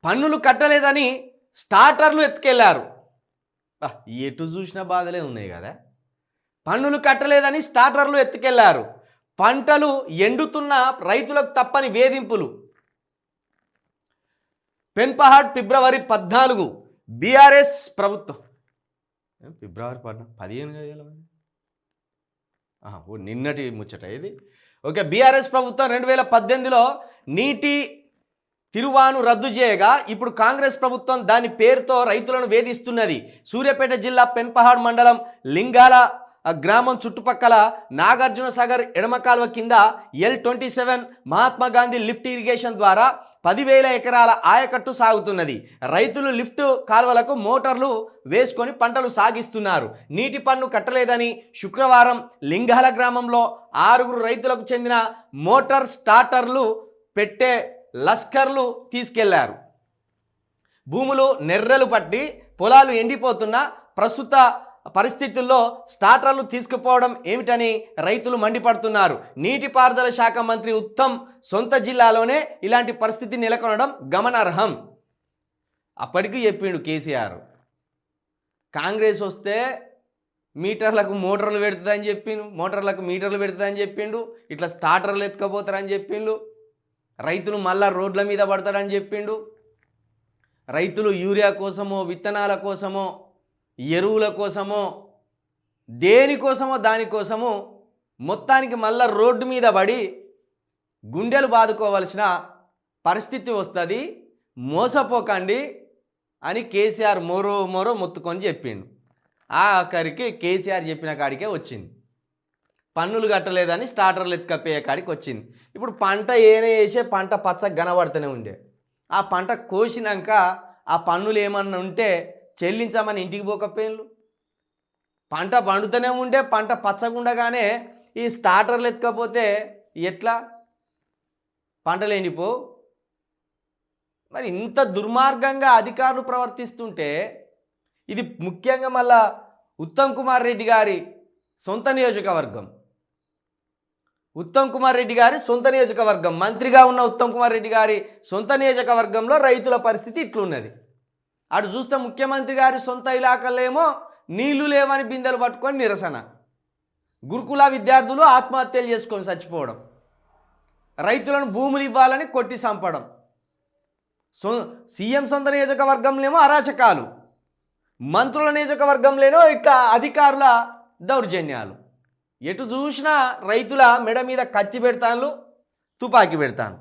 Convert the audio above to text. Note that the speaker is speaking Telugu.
పన్నులు కట్టలేదని స్టార్టర్లు ఎత్తుకెళ్లారు. ఎటు చూసినా బాధలే ఉన్నాయి కదా. పన్నులు కట్టలేదని స్టార్టర్లు ఎత్తుకెళ్లారు. పంటలు ఎండుతున్న రైతులకు తప్పని వేధింపులు. పెన్పహాడ్ ఫిబ్రవరి 14 బీఆర్ఎస్ ప్రభుత్వం. ఫిబ్రవరి 15 నిన్నటి ముచ్చట ఇది. ఓకే, బీఆర్ఎస్ ప్రభుత్వం 2018లో నీటి తిరువాను రద్దు చేయగా ఇప్పుడు కాంగ్రెస్ ప్రభుత్వం దాని పేరుతో రైతులను వేధిస్తున్నది. సూర్యాపేట జిల్లా పెన్పహాడ్ మండలం లింగాల గ్రామం చుట్టుపక్కల నాగార్జున సాగర్ ఎడమ కాలువ కింద L27 Mahatma Gandhi lift irrigation ద్వారా 10,000 ఎకరాల ఆయకట్టు సాగుతున్నది. రైతులు లిఫ్ట్ కాలువలకు మోటార్లు వేసుకొని పంటలు సాగిస్తున్నారు. నీటి పన్ను కట్టలేదని శుక్రవారం లింగాల గ్రామంలో 6 రైతులకు చెందిన మోటార్ స్టార్టర్లు పెట్టే లస్కర్లు తీసుకెళ్లారు. భూములు నెర్రెలు పట్టి పొలాలు ఎండిపోతున్న ప్రస్తుత పరిస్థితుల్లో స్టార్టర్లు తీసుకుపోవడం ఏమిటని రైతులు మండిపడుతున్నారు. నీటిపారుదల శాఖ మంత్రి ఉత్తమ్ సొంత జిల్లాలోనే ఇలాంటి పరిస్థితి నెలకొనడం గమనార్హం. అప్పటికి చెప్పిండు కేసీఆర్, కాంగ్రెస్ వస్తే మీటర్లకు మోటార్లు పెడుతుందని చెప్పిండు, మోటార్లకు మీటర్లు పెడుతుందని చెప్పిండు, ఇట్లా స్టార్టర్లు ఎత్తుకపోతారని చెప్పిండు, రైతులు మళ్ళా రోడ్ల మీద పడతారని చెప్పిండు, రైతులు యూరియా కోసమో విత్తనాల కోసమో ఎరువుల కోసమో దేనికోసమో దానికోసమో మొత్తానికి మళ్ళా రోడ్డు మీద పడి గుండెలు బాదుకోవాల్సిన పరిస్థితి వస్తుంది. మోసపోకండి అని కేసీఆర్ మోరో మొత్తుకొని చెప్పిండు. ఆఖరికి కేసీఆర్ చెప్పిన కాడికే వచ్చింది. పన్నులు కట్టలేదని స్టార్టర్లు ఎత్తుకపోయే కాడికి వచ్చింది. ఇప్పుడు పంట వేసే పంట పచ్చగా కనబడుతూనే ఉండే. ఆ పంట కోసినాక ఆ పన్నులు ఏమన్నా ఉంటే చెల్లించమని ఇంటికి పోకపోయిన్లు. పంట పండుతూనే ఉండే, పంట పచ్చగుండగానే ఈ స్టార్టర్లు ఎత్తుకపోతే ఎట్లా పంటలు ఎండిపో. మరి ఇంత దుర్మార్గంగా అధికారులు ప్రవర్తిస్తుంటే ఇది ముఖ్యంగా మళ్ళా ఉత్తమ్ కుమార్ రెడ్డి గారి సొంత నియోజకవర్గం. ఉత్తమ్ కుమార్ రెడ్డి గారి సొంత నియోజకవర్గం, మంత్రిగా ఉన్న ఉత్తమ్ కుమార్ రెడ్డి గారి సొంత నియోజకవర్గంలో రైతుల పరిస్థితి ఇట్లున్నది. అటు చూస్తే ముఖ్యమంత్రి గారి సొంత ఇలాకలేమో నీళ్లు లేవని బిందెలు పట్టుకొని నిరసన, గురుకుల విద్యార్థులు ఆత్మహత్యలు చేసుకొని చచ్చిపోవడం, రైతులను భూములు ఇవ్వాలని కొట్టి చంపడం, సీఎం సొంత నియోజకవర్గంలోనేమో అరాచకాలు, మంత్రుల నియోజకవర్గంలోనో ఇట్లా అధికారుల దౌర్జన్యాలు. ఎటు చూసినా రైతుల మెడ మీద కత్తి పెడతాను, తుపాకీ పెడతాను.